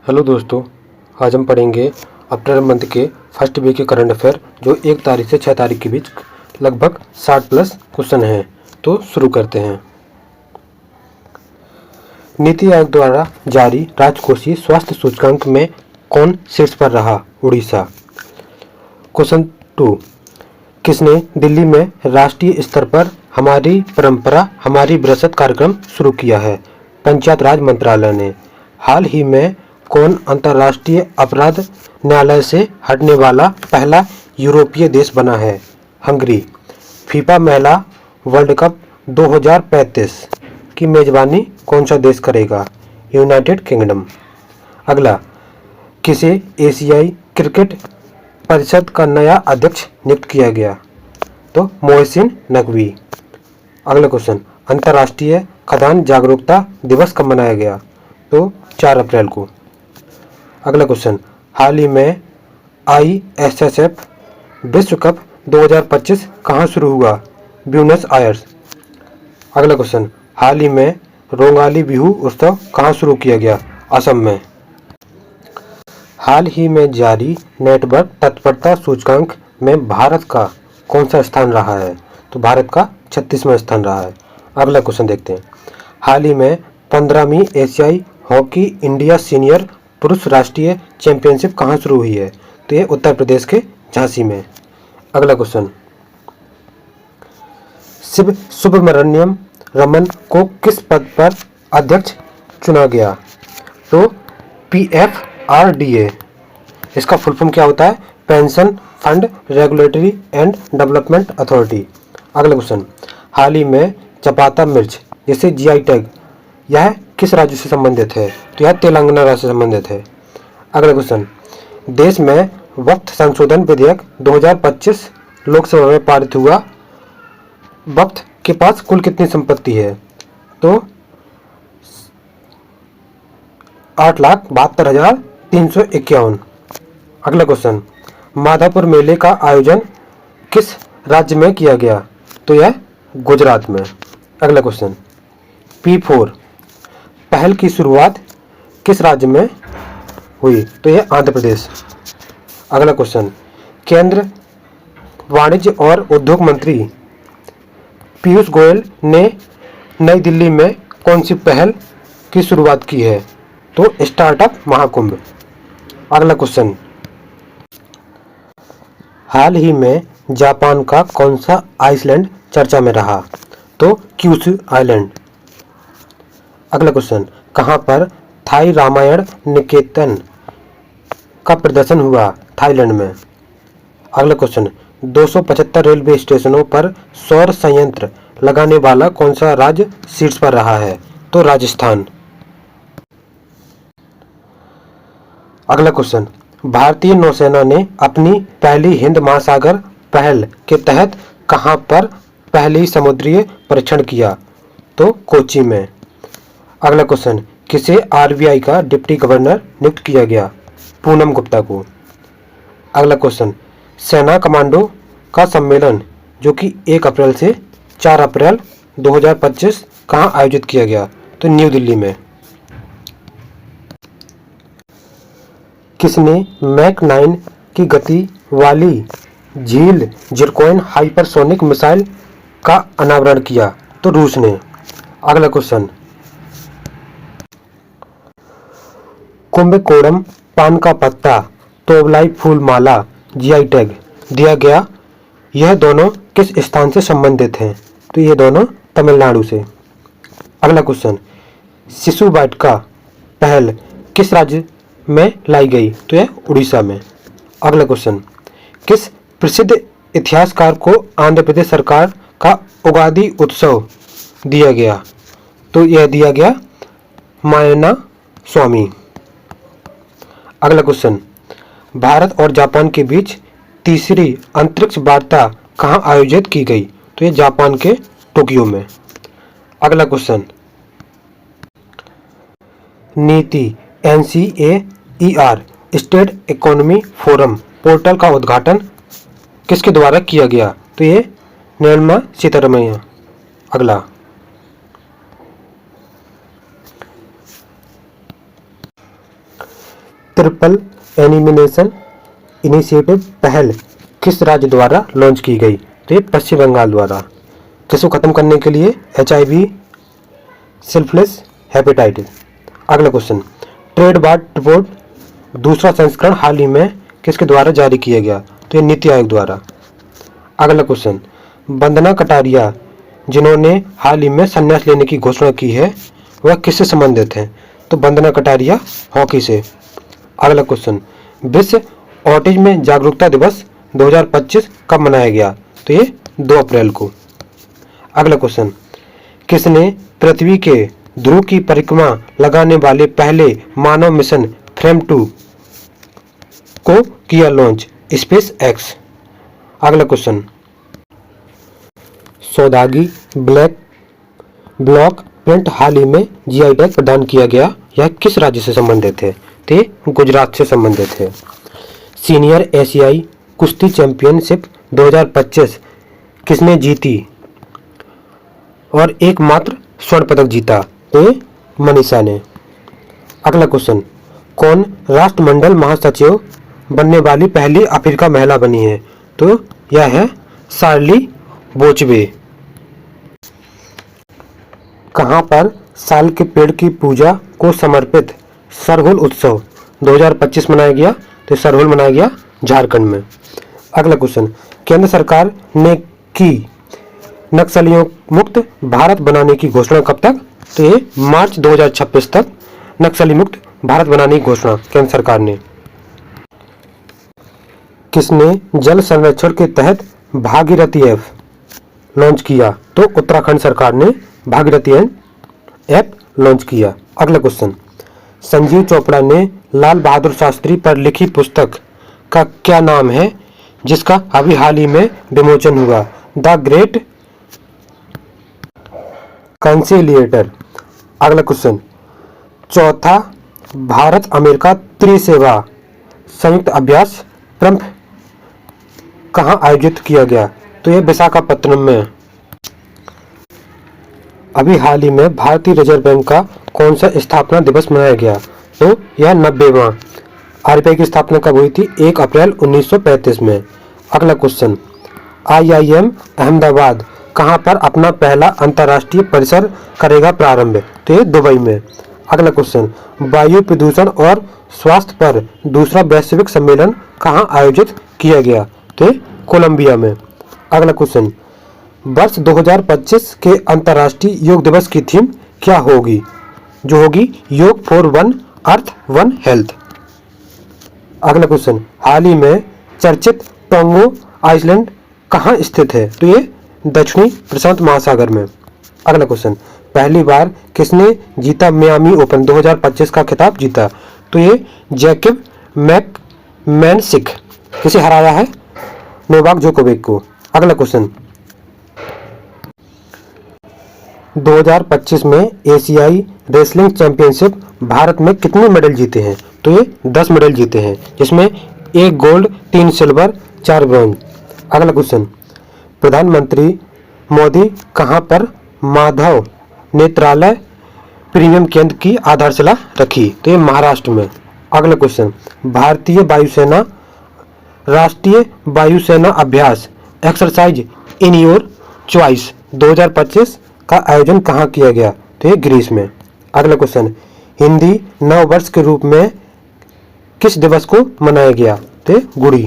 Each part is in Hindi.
हेलो दोस्तों, आज हम पढ़ेंगे अप्रैल मंथ के फर्स्ट वीक के करंट अफेयर जो 1 तारीख से 6 तारीख के बीच लगभग 60 प्लस क्वेश्चन हैं। तो शुरू करते हैं। नीति आयोग द्वारा जारी राजकोषीय स्वास्थ्य सूचकांक में कौन शीर्ष पर रहा? उड़ीसा। क्वेश्चन 2, किसने दिल्ली में राष्ट्रीय स्तर पर हमारी परंपरा हमारी विरासत कार्यक्रम शुरू किया है? पंचायत राज मंत्रालय ने। हाल ही में कौन अंतर्राष्ट्रीय अपराध न्यायालय से हटने वाला पहला यूरोपीय देश बना है? हंगरी। फीफा महिला वर्ल्ड कप 2035 की मेजबानी कौन सा देश करेगा? United kingdom. अगला, किसे एशियाई क्रिकेट परिषद का नया अध्यक्ष नियुक्त किया गया? तो मोहसिन नकवी। अगला क्वेश्चन, अंतर्राष्ट्रीय खदान जागरूकता दिवस कब मनाया गया? तो 4 अप्रैल को। अगला क्वेश्चन, हाल ही में ISSF विश्व कप 2025 कहाँ शुरू हुआ? Buenos Aires. अगला क्वेश्चन, हाल ही में रोंगाली बिहू उत्सव कहाँ शुरू किया गया? असम में। हाल ही में जारी नेटवर्क तत्परता सूचकांक में भारत का कौन सा स्थान रहा है? तो भारत का 36वां स्थान रहा है। अगला क्वेश्चन देखते हैं। हाल ही में 15वीं एशियाई हॉकी इंडिया सीनियर पुरुष राष्ट्रीय चैंपियनशिप कहाँ शुरू हुई है? तो ये उत्तर प्रदेश के झांसी में। अगला क्वेश्चन, शिव सुब्रमण्यम रमन को किस पद पर अध्यक्ष चुना गया? तो PFRDA। इसका फुल फॉर्म क्या होता है? Pension fund regulatory and development authority. अगला क्वेश्चन, हाल ही में चपाता मिर्च जिसे GI टैग, यह किस राज्य से संबंधित है? तो यह तेलंगाना राज्य से संबंधित है। अगला क्वेश्चन, देश में वक्फ संशोधन विधेयक 2025 लोकसभा में पारित हुआ। वक्फ के पास कुल कितनी संपत्ति है? तो 8,72,351। अगला क्वेश्चन, माधापुर मेले का आयोजन किस राज्य में किया गया? तो यह गुजरात में। अगला क्वेश्चन, P4 पहल की शुरुआत किस राज्य में हुई? तो यह आंध्र प्रदेश। अगला क्वेश्चन, केंद्र वाणिज्य और उद्योग मंत्री पीयूष गोयल ने नई दिल्ली में कौन सी पहल की शुरुआत की है? तो स्टार्टअप महाकुंभ। अगला क्वेश्चन, हाल ही में जापान का कौन सा आइसलैंड चर्चा में रहा? तो क्यूशू आइलैंड। अगला क्वेश्चन, कहाँ पर थाई रामायण निकेतन का प्रदर्शन हुआ? थाईलैंड में। अगला क्वेश्चन, 275 रेलवे स्टेशनों पर सौर संयंत्र लगाने वाला कौन सा राज्य शीर्ष पर रहा है? तो राजस्थान। अगला क्वेश्चन, भारतीय नौसेना ने अपनी पहली हिंद महासागर पहल के तहत कहां पर पहली समुद्री परीक्षण किया? तो कोच्चि में। अगला क्वेश्चन, किसे RBI का डिप्टी गवर्नर नियुक्त किया गया? पूनम गुप्ता को। अगला क्वेश्चन, सेना कमांडो का सम्मेलन जो कि 1 अप्रैल से 4 अप्रैल 2025 कहां आयोजित किया गया? तो न्यू दिल्ली में। किसने मैक 9 की गति वाली झील जिरकोन हाइपरसोनिक मिसाइल का अनावरण किया? तो रूस ने। अगला क्वेश्चन, कुंभकोणम पान का पत्ता तोबलाई फूल माला GI टैग दिया गया। यह दोनों किस स्थान से संबंधित हैं? तो ये दोनों तमिलनाडु से। अगला क्वेश्चन, शिशु वाटिका पहल किस राज्य में लाई गई? तो यह उड़ीसा में। अगला क्वेश्चन, किस प्रसिद्ध इतिहासकार को आंध्र प्रदेश सरकार का उगादी उत्सव दिया गया? तो यह दिया गया मायना स्वामी। अगला क्वेश्चन, भारत और जापान के बीच तीसरी अंतरिक्ष वार्ता कहाँ आयोजित की गई? तो ये जापान के टोक्यो में। अगला क्वेश्चन, नीति NCAER state economy forum portal का उद्घाटन किसके द्वारा किया गया? तो ये निर्मला सीतारमण। अगला, ट्रिपल एलिमिनेशन इनिशिएटिव पहल किस राज्य द्वारा लॉन्च की गई? तो ये पश्चिम बंगाल द्वारा। किसको खत्म करने के लिए? HIV, syphilis, hepatitis. अगला क्वेश्चन, ट्रेड वार्ड रिपोर्ट दूसरा संस्करण हाल ही में किसके द्वारा जारी किया गया? तो ये नीति आयोग द्वारा। अगला क्वेश्चन, वंदना कटारिया जिन्होंने हाल ही में संन्यास लेने की घोषणा की है वह किससे संबंधित हैं? तो वंदना कटारिया हॉकी से। अगला क्वेश्चन, विश्व ऑटिज्म जागरूकता दिवस 2025 कब मनाया गया? तो ये 2 अप्रैल को। अगला क्वेश्चन, किसने पृथ्वी के ध्रुव की परिक्रमा लगाने वाले पहले मानव मिशन फ्रेम 2 को किया लॉन्च? Space x. अगला क्वेश्चन, सौदागी ब्लॉक प्रिंट हाल ही में GI टैग प्रदान किया गया, यह किस राज्य से संबंधित है? तो गुजरात से संबंधित है। सीनियर एशियाई कुश्ती चैंपियनशिप 2025 किसने जीती और एकमात्र स्वर्ण पदक जीता? तो मनीषा ने। अगला क्वेश्चन, कौन राष्ट्रमंडल महासचिव बनने वाली पहली अफ्रीका महिला बनी है? तो यह है शार्ली बोचबे। कहाँ पर साल के पेड़ की पूजा को समर्पित सरहुल उत्सव 2025 मनाया गया? तो सरहुल मनाया गया झारखंड में। अगला क्वेश्चन, केंद्र सरकार ने की नक्सलियों मुक्त भारत बनाने की घोषणा कब तक? तो ये मार्च 2026 तक नक्सली मुक्त भारत बनाने की घोषणा केंद्र सरकार ने। किसने जल संरक्षण के तहत भागीरथी ऐप लॉन्च किया? तो उत्तराखंड सरकार ने भागीरथी ऐप लॉन्च किया। अगला क्वेश्चन, संजीव चोपड़ा ने लाल बहादुर शास्त्री पर लिखी पुस्तक का क्या नाम है जिसका अभी हाल ही में विमोचन हुआ? The great conciliator. अगला क्वेश्चन, चौथा भारत अमेरिका त्रिसेवा संयुक्त अभ्यास प्रंभ कहाँ आयोजित किया गया? तो ये विशाखापत्तनम में। अभी हाल ही में भारतीय रिजर्व बैंक का कौन सा स्थापना दिवस मनाया गया? तो यह 90वां। RBI की स्थापना कब हुई थी? 1 अप्रैल 1935 में। अगला क्वेश्चन, IIM अहमदाबाद कहाँ पर अपना पहला अंतर्राष्ट्रीय परिसर करेगा प्रारंभ? तो ये दुबई में। अगला क्वेश्चन, वायु प्रदूषण और स्वास्थ्य पर दूसरा वैश्विक सम्मेलन कहाँ आयोजित किया गया? तो ये कोलंबिया में। अगला क्वेश्चन, वर्ष 2025 के अंतर्राष्ट्रीय योग दिवस की थीम क्या होगी? जो होगी योग for one earth one health. अगला क्वेश्चन, हाल ही में चर्चित टोंगो आइलैंड कहाँ स्थित है? तो ये दक्षिणी प्रशांत महासागर में। अगला क्वेश्चन, पहली बार किसने जीता मियामी ओपन 2025 का खिताब जीता? तो ये जैकब मैकमैनसिक। किसे हराया है? नोवाक जोकोविक को। अगला क्वेश्चन, 2025 में एशियाई रेसलिंग चैंपियनशिप भारत में कितने मेडल जीते हैं? तो ये 10 मेडल जीते हैं, जिसमें 1 गोल्ड, 3 सिल्वर, 4 ब्रॉन्ज। अगला क्वेश्चन, प्रधानमंत्री मोदी कहां पर माधव नेत्रालय प्रीमियम केंद्र की आधारशिला रखी? तो ये महाराष्ट्र में। अगला क्वेश्चन, भारतीय वायुसेना राष्ट्रीय वायुसेना अभ्यास एक्सरसाइज इन योर चॉइस 2025 का आयोजन कहाँ किया गया? तो ये ग्रीस में। अगला क्वेश्चन, हिंदी नव वर्ष के रूप में किस दिवस को मनाया गया? तो ये गुड़ी।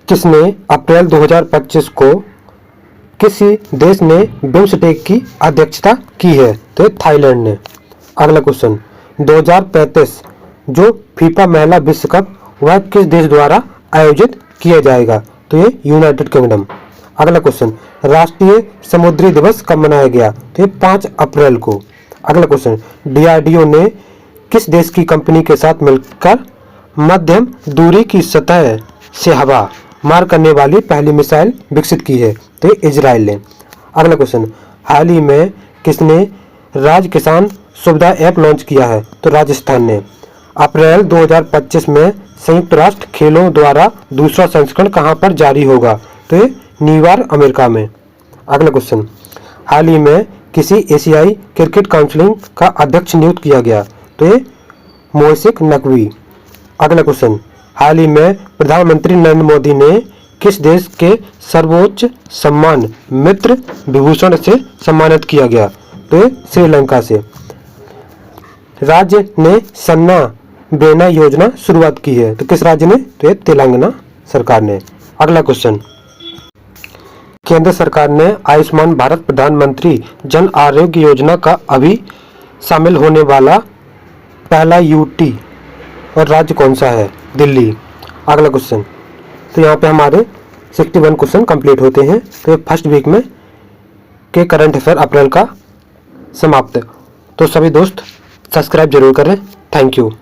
किसने अप्रैल 2025 को किसी देश ने बिम्स्टेक की अध्यक्षता की है? तो थाईलैंड ने। अगला क्वेश्चन, 2035 जो फीफा महिला विश्व कप वह किस देश द्वारा आयोजित किया जाएगा? तो ये यूनाइटेड किंगडम। अगला क्वेश्चन, राष्ट्रीय समुद्री दिवस कब मनाया गया? तो ये 5 अप्रैल को। अगला क्वेश्चन, DRDO ने किस देश की कंपनी के साथ मिलकर मध्यम दूरी की सतह से हवा मार करने वाली पहली मिसाइल विकसित की है? तो ये इजराइल ने। अगला क्वेश्चन, हाल ही में किसने राज किसान सुविधा ऐप लॉन्च किया है? तो राजस्थान ने। अप्रैल 2025 में संयुक्त राष्ट्र खेलों द्वारा दूसरा संस्करण कहां पर जारी होगा? तो ये न्यूयॉर्क अमेरिका में। अगला क्वेश्चन, हाल ही में किसी एशियाई क्रिकेट काउंसिल का अध्यक्ष नियुक्त किया गया? तो ये मोहसिक नकवी। अगला क्वेश्चन, हाल ही में प्रधानमंत्री नरेंद्र मोदी ने किस देश के सर्वोच्च सम्मान मित्र विभूषण से सम्मानित किया गया? तो ये श्रीलंका से। राज्य ने सन्ना बेना योजना शुरुआत की है, तो किस राज्य ने? तो ये तेलंगाना सरकार ने। अगला क्वेश्चन, केंद्र सरकार ने आयुष्मान भारत प्रधानमंत्री जन आरोग्य योजना का अभी शामिल होने वाला पहला यूटी और राज्य कौन सा है? दिल्ली। अगला क्वेश्चन, तो यहाँ पे हमारे 61 क्वेश्चन कंप्लीट होते हैं। तो फर्स्ट वीक में के करंट अफेयर अप्रैल का समाप्त। तो सभी दोस्त सब्सक्राइब जरूर करें। Thank you.